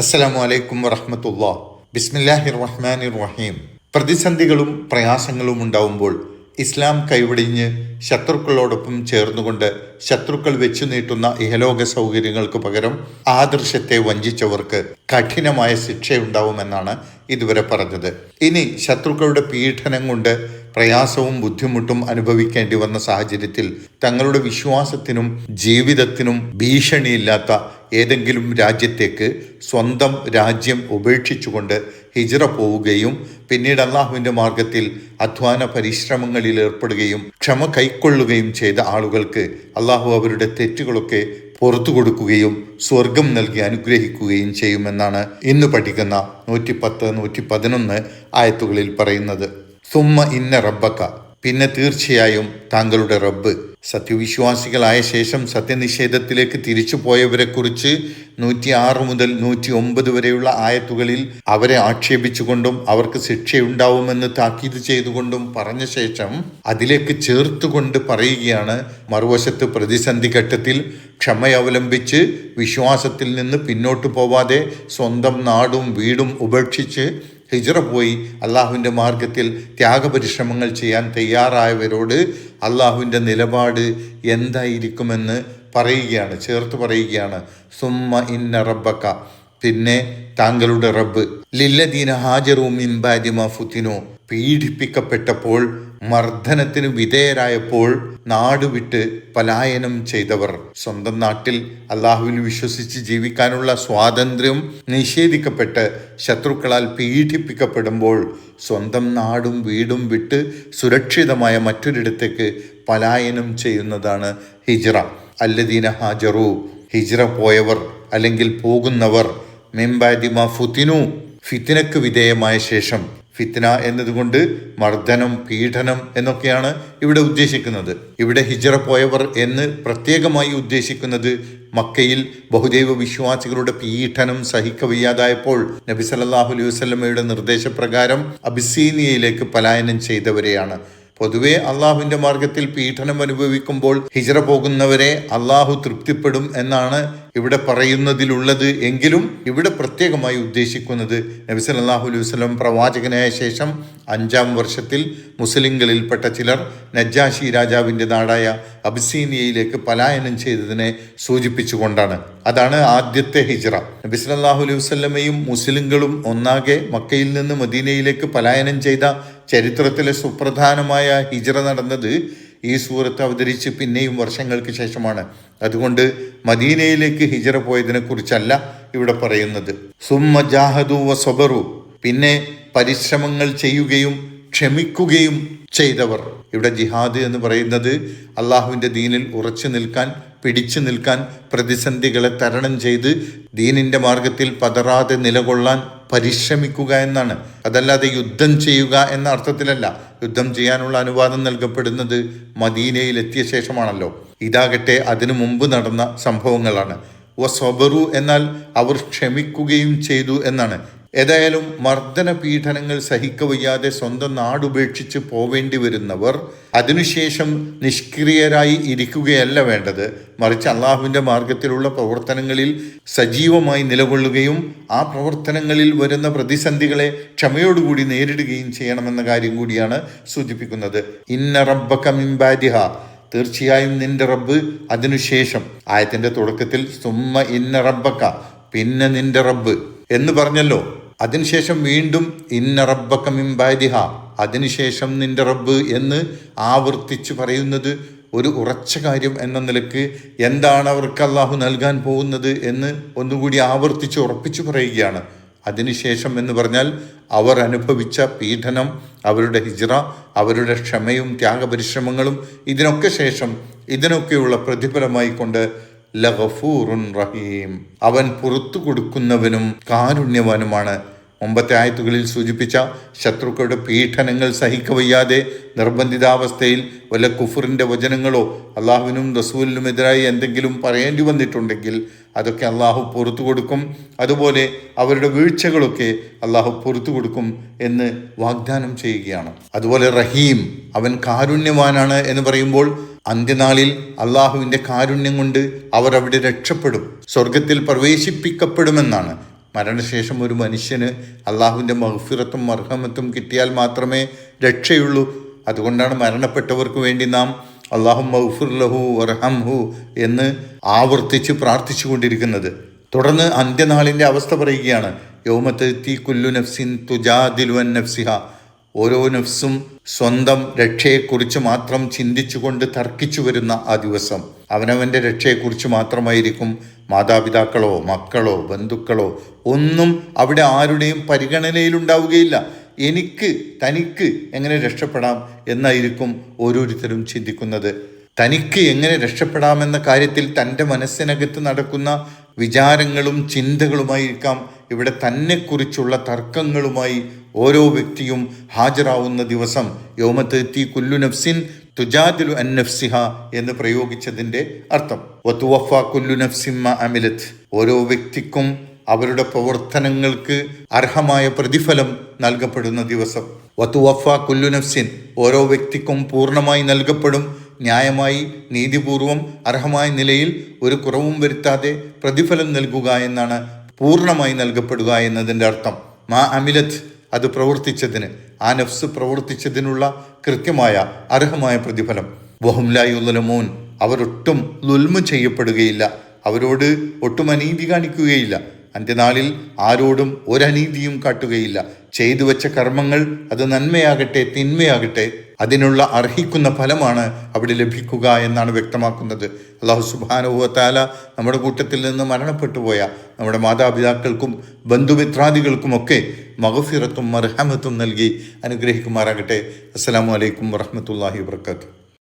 അസ്സലാമു അലൈക്കും വറഹ്മത്തുള്ളാഹി. ബിസ്മില്ലാഹിർ റഹ്മാനിർ റഹീം. പ്രതിസന്ധികളും പ്രയാസങ്ങളും ഉണ്ടാവുമ്പോൾ ഇസ്ലാം കൈവെടിഞ്ഞ് ശത്രുക്കളോടൊപ്പം ചേർന്നുകൊണ്ട് ശത്രുക്കൾ വെച്ചു നീട്ടുന്ന ഇഹലോക സൗകര്യങ്ങൾക്ക് പകരം ആദർശത്തെ വഞ്ചിച്ചവർക്ക് കഠിനമായ ശിക്ഷയുണ്ടാവുമെന്നാണ് ഇതുവരെ പറഞ്ഞത്. ഇനി ശത്രുക്കളുടെ പീഡനം കൊണ്ട് പ്രയാസവും ബുദ്ധിമുട്ടും അനുഭവിക്കേണ്ടി വന്ന സാഹചര്യത്തിൽ തങ്ങളുടെ വിശ്വാസത്തിനും ജീവിതത്തിനും ഭീഷണിയില്ലാത്ത ഏതെങ്കിലും രാജ്യത്തേക്ക് സ്വന്തം രാജ്യം ഉപേക്ഷിച്ചുകൊണ്ട് ഹിജ്റ പോവുകയും പിന്നീട് അള്ളാഹുവിൻ്റെ മാർഗത്തിൽ അധ്വാന പരിശ്രമങ്ങളിൽ ഏർപ്പെടുകയും ക്ഷമ കൈക്കൊള്ളുകയും ചെയ്ത ആളുകൾക്ക് അള്ളാഹു അവരുടെ തെറ്റുകളൊക്കെ പുറത്തു കൊടുക്കുകയും സ്വർഗം നൽകി അനുഗ്രഹിക്കുകയും ചെയ്യുമെന്നാണ് ഇന്ന് പഠിക്കുന്ന 110, 111 ആയത്തുകളിൽ പറയുന്നത്. സുമ്മ ഇന്ന റബ്ബക്ക, പിന്നെ തീർച്ചയായും താങ്കളുടെ റബ്ബ്. സത്യവിശ്വാസികളായ ശേഷം സത്യനിഷേധത്തിലേക്ക് തിരിച്ചു പോയവരെ കുറിച്ച് 106 മുതൽ 109 വരെയുള്ള ആയത്തുകളിൽ അവരെ ആക്ഷേപിച്ചുകൊണ്ടും അവർക്ക് ശിക്ഷയുണ്ടാവുമെന്ന് താക്കീത് ചെയ്തുകൊണ്ടും പറഞ്ഞ ശേഷം അതിലേക്ക് ചേർത്തുകൊണ്ട് പറയുകയാണ്, മറുവശത്ത് പ്രതിസന്ധി ഘട്ടത്തിൽ ക്ഷമയവലംബിച്ച് വിശ്വാസത്തിൽ നിന്ന് പിന്നോട്ട് പോവാതെ സ്വന്തം നാടും വീടും ഉപേക്ഷിച്ച് ഹിജ്റ പോയി അള്ളാഹുവിൻ്റെ മാർഗത്തിൽ ത്യാഗപരിശ്രമങ്ങൾ ചെയ്യാൻ തയ്യാറായവരോട് അള്ളാഹുവിൻ്റെ നിലപാട് എന്തായിരിക്കുമെന്ന് പറയുകയാണ്, ചേർത്ത് പറയുകയാണ്. സുമ്മ ഇന്ന റബ്ബക്ക, പിന്നെ താങ്കളുടെ റബ്ബ്. ലില്ലദീന ഹാജറു മിൻ ബഅദി മാ ഫുതിനു, പീഡിപ്പിക്കപ്പെട്ടപ്പോൾ മർദ്ദനത്തിന് വിധേയരായപ്പോൾ നാടുവിട്ട് പലായനം ചെയ്തവർ, സ്വന്തം നാട്ടിൽ അള്ളാഹുവിൽ വിശ്വസിച്ച് ജീവിക്കാനുള്ള സ്വാതന്ത്ര്യം നിഷേധിക്കപ്പെട്ട് ശത്രുക്കളാൽ പീഡിപ്പിക്കപ്പെടുമ്പോൾ സ്വന്തം നാടും വീടും വിട്ട് സുരക്ഷിതമായ മറ്റൊരിടത്തേക്ക് പലായനം ചെയ്യുന്നതാണ് ഹിജ്റ. അല്ലദീന ഹാജറു, ഹിജ്റ പോയവർ അല്ലെങ്കിൽ പോകുന്നവർ, മിൻ ബഅദി മാ ഫുതിനു, ഫിത്നക്ക് വിധേയമായ ശേഷം. ഫിത്ന എന്നതുകൊണ്ട് മർദ്ദനം, പീഡനം എന്നൊക്കെയാണ് ഇവിടെ ഉദ്ദേശിക്കുന്നത്. ഇവിടെ ഹിജ്റ പോയവർ എന്ന് പ്രത്യേകമായി ഉദ്ദേശിക്കുന്നത് മക്കയിൽ ബഹുദൈവ വിശ്വാസികളുടെ പീഡനം സഹിക്കവയ്യാതായപ്പോൾ നബി സല്ലല്ലാഹു അലൈഹി വസല്ലമയുടെ നിർദ്ദേശപ്രകാരം അബിസീനിയയിലേക്ക് പലായനം ചെയ്തവരെയാണ്. പൊതുവെ അള്ളാഹുവിൻ്റെ മാർഗത്തിൽ പീഡനം അനുഭവിക്കുമ്പോൾ ഹിജ്റ പോകുന്നവരെ അള്ളാഹു തൃപ്തിപ്പെടും എന്നാണ് ഇവിടെ പറയുന്നതിലുള്ളത്. എങ്കിലും ഇവിടെ പ്രത്യേകമായി ഉദ്ദേശിക്കുന്നത് നബി സല്ലല്ലാഹു അലൈഹി വസല്ലം പ്രവാചകനായ ശേഷം 5-ാം വർഷത്തിൽ മുസ്ലിങ്ങളിൽപ്പെട്ട ചിലർ നജ്ജാശി രാജാവിൻ്റെ നാടായ അബിസീനിയയിലേക്ക് പലായനം ചെയ്തതിനെ സൂചിപ്പിച്ചുകൊണ്ടാണ്. അതാണ് ആദ്യത്തെ ഹിജ്റ. നബി സല്ലല്ലാഹു അലൈഹി വസല്ലമയും മുസ്ലിങ്ങളും ഒന്നാകെ മക്കയിൽ നിന്ന് മദീനയിലേക്ക് പലായനം ചെയ്ത ചരിത്രത്തിലെ സുപ്രധാനമായ ഹിജ്റ നടന്നത് ഈ സൂറത്ത് അവതരിച്ച് പിന്നെയും വർഷങ്ങൾക്ക് ശേഷമാണ്. അതുകൊണ്ട് മദീനയിലേക്ക് ഹിജ്റ പോയതിനെ കുറിച്ചല്ല ഇവിടെ പറയുന്നത്. സുമ്മ ജാഹദു വ സബറു, പിന്നെ പരിശ്രമങ്ങൾ ചെയ്യുകയും ക്ഷമിക്കുകയും ചെയ്തവർ. ഇവിടെ ജിഹാദ് എന്ന് പറയുന്നത് അള്ളാഹുവിൻ്റെ ദീനിൽ ഉറച്ചു നിൽക്കാൻ, പിടിച്ചു നിൽക്കാൻ, പ്രതിസന്ധികളെ തരണം ചെയ്ത് ദീനിൻ്റെ മാർഗത്തിൽ പതറാതെ നിലകൊള്ളാൻ പരിശ്രമിക്കുക എന്നാണ്. അതല്ലാതെ യുദ്ധം ചെയ്യുക എന്ന അർത്ഥത്തിലല്ല. യുദ്ധം ചെയ്യാനുള്ള അനുവാദം നൽകപ്പെടുന്നത് മദീനയിൽ എത്തിയ ശേഷമാണല്ലോ. ഇതാകട്ടെ അതിനു മുമ്പ് നടന്ന സംഭവങ്ങളാണ്. വസബറു എന്നാൽ അവർ ക്ഷമിക്കുകയും ചെയ്തു എന്നാണ്. ഏതായാലും മർദ്ദന പീഡനങ്ങൾ സഹിക്കവയ്യാതെ സ്വന്തം നാടുപേക്ഷിച്ച് പോവേണ്ടി വരുന്നവർ അതിനുശേഷം നിഷ്ക്രിയരായി ഇരിക്കുകയല്ല വേണ്ടത്. മറിച്ച് അള്ളാഹുവിൻ്റെ മാർഗത്തിലുള്ള പ്രവർത്തനങ്ങളിൽ സജീവമായി നിലകൊള്ളുകയും ആ പ്രവർത്തനങ്ങളിൽ വരുന്ന പ്രതിസന്ധികളെ ക്ഷമയോടുകൂടി നേരിടുകയും ചെയ്യണമെന്ന കാര്യം കൂടിയാണ് സൂചിപ്പിക്കുന്നത്. ഇന്ന റബ്ബക മിൻ ബഅദിഹ, തീർച്ചയായും നിന്റെ റബ്ബ് അതിനുശേഷം. ആയത്തിന്റെ തുടക്കത്തിൽ സുമ്മ ഇന്ന റബ്ബക, പിന്നെ നിന്റെ റബ്ബ് എന്ന് പറഞ്ഞല്ലോ. അതിനുശേഷം വീണ്ടും ഇന്ന റബ്ബക മിൻ ബഅദിഹ, അതിനുശേഷം നിന്റെ റബ്ബ് എന്ന് ആവർത്തിച്ച് പറയുന്നത് ഒരു ഉറച്ച കാര്യം എന്ന നിലക്ക് എന്താണ് അവർക്ക് അള്ളാഹു നൽകാൻ പോകുന്നത് എന്ന് ഒന്നുകൂടി ആവർത്തിച്ച് ഉറപ്പിച്ചു പറയുകയാണ്. അതിനുശേഷം എന്ന് പറഞ്ഞാൽ അവർ അനുഭവിച്ച പീഡനം, അവരുടെ ഹിജ്റ, അവരുടെ ക്ഷമയും ത്യാഗപരിശ്രമങ്ങളും, ഇതിനൊക്കെ ശേഷം ഇതിനൊക്കെയുള്ള പ്രതിഫലമായി കൊണ്ട് ലഗഫൂറുൻ റഹീം, അവൻ പുറത്തു കൊടുക്കുന്നവനും കാരുണ്യവാനുമാണ്. മുമ്പത്തെ ആയത്തുകളിൽ സൂചിപ്പിച്ച ശത്രുക്കളുടെ പീഡനങ്ങൾ സഹിക്കവയ്യാതെ നിർബന്ധിതാവസ്ഥയിൽ വല്ല കുഫറിൻ്റെ വചനങ്ങളോ അള്ളാഹുവിനും റസൂലിനുമെതിരായി എന്തെങ്കിലും പറയേണ്ടി വന്നിട്ടുണ്ടെങ്കിൽ അതൊക്കെ അള്ളാഹു പുറത്തു കൊടുക്കും. അതുപോലെ അവരുടെ വീഴ്ചകളൊക്കെ അള്ളാഹു പുറത്തു കൊടുക്കും എന്ന് വാഗ്ദാനം ചെയ്യുകയാണ്. അതുപോലെ റഹീം, അവൻ കാരുണ്യവാനാണ് എന്ന് പറയുമ്പോൾ അന്ത്യനാളിൽ അള്ളാഹുവിൻ്റെ കാരുണ്യം കൊണ്ട് അവർ അവിടെ രക്ഷപ്പെടും, സ്വർഗത്തിൽ പ്രവേശിപ്പിക്കപ്പെടുമെന്നാണ്. മരണശേഷം ഒരു മനുഷ്യന് അള്ളാഹുവിൻ്റെ മഗ്ഫിറത്തും മർഹമത്തും കിട്ടിയാൽ മാത്രമേ രക്ഷയുള്ളൂ. അതുകൊണ്ടാണ് മരണപ്പെട്ടവർക്ക് വേണ്ടി നാം അല്ലാഹുമ്മ മഗ്ഫിർ ലഹു വർഹംഹു എന്ന് ആവർത്തിച്ച് പ്രാർത്ഥിച്ചു കൊണ്ടിരിക്കുന്നത്. തുടർന്ന് അന്ത്യനാളിൻ്റെ അവസ്ഥ പറയുകയാണ്, യൗമതഅതി കുല്ലു നഫ്സിൻ തുജാദിലു അൻ നഫ്സിഹ. ഓരോ നഫ്സും സ്വന്തം രക്ഷയെക്കുറിച്ച് മാത്രം ചിന്തിച്ചുകൊണ്ട് തർക്കിച്ചു വരുന്ന ആ ദിവസം. അവനവൻ്റെ രക്ഷയെക്കുറിച്ച് മാത്രമായിരിക്കും. മാതാപിതാക്കളോ മക്കളോ ബന്ധുക്കളോ ഒന്നും അവിടെ ആരുടെയും പരിഗണനയിലുണ്ടാവുകയില്ല. തനിക്ക് എങ്ങനെ രക്ഷപ്പെടാം എന്നായിരിക്കും ഓരോരുത്തരും ചിന്തിക്കുന്നത്. തനിക്ക് എങ്ങനെ രക്ഷപ്പെടാമെന്ന കാര്യത്തിൽ തൻ്റെ മനസ്സിനകത്ത് നടക്കുന്ന വിചാരങ്ങളും ചിന്തകളുമായിരിക്കാം ഇവിടെ തന്നെക്കുറിച്ചുള്ള തർക്കങ്ങളുമായി ഓരോ വ്യക്തിയും ഹാജരാവുന്ന ദിവസം. യൗമതഅതി കുല്ലു നഫ്സിൻ തുജാദിലു അൻ നഫ്സിഹ എന്ന് പ്രയോഗിച്ചതിൻ്റെ അർത്ഥം വതുവഫ കുല്ലു നഫ്സിൻ മാ അമിലത്. ഓരോ വ്യക്തിക്കും അവരുടെ പ്രവർത്തനങ്ങൾക്ക് അർഹമായ പ്രതിഫലം നൽകപ്പെടുന്ന ദിവസം. വതുവഫ കുല്ലു നഫ്സിൻ, ഓരോ വ്യക്തിക്കും പൂർണ്ണമായി നൽകപ്പെടും. ന്യായമായി നീതിപൂർവം അർഹമായ നിലയിൽ ഒരു കുറവും വരുത്താതെ പ്രതിഫലം നൽകുക എന്നാണ് പൂർണ്ണമായി നൽകപ്പെടുക എന്നതിൻ്റെ അർത്ഥം. മാ അമിലത്, അത് പ്രവർത്തിച്ചതിന്, ആ നഫ്സ് പ്രവർത്തിച്ചതിനുള്ള കൃത്യമായ അർഹമായ പ്രതിഫലം. വഹും ലാ യുളമൂൻ, അവരൊട്ടും ളുൽമ് ചെയ്യപ്പെടുകയില്ല, അവരോട് ഒട്ടും അനീതി കാണിക്കുകയില്ല. അന്ത്യനാളിൽ ആരോടും ഒരനീതിയും കാട്ടുകയില്ല. ചെയ്തു വെച്ച കർമ്മങ്ങൾ അത് നന്മയാകട്ടെ തിന്മയാകട്ടെ അതിനുള്ള അർഹിക്കുന്ന ഫലമാണ് അവിടെ ലഭിക്കുക എന്നാണ് വ്യക്തമാക്കുന്നത്. അല്ലാഹു സുബ്ഹാനഹു വ തആല നമ്മുടെ കൂട്ടത്തിൽ നിന്ന് മരണപ്പെട്ടു പോയ നമ്മുടെ മാതാപിതാക്കൾക്കും ബന്ധുമിത്രാദികൾക്കുമൊക്കെ മഗ്ഫിറത്തും മർഹമത്തും നൽകി അനുഗ്രഹിക്കുമാറാകട്ടെ. അസ്സലാമു അലൈക്കും വറഹ്മത്തുള്ളാഹി വബറകാതുഹു.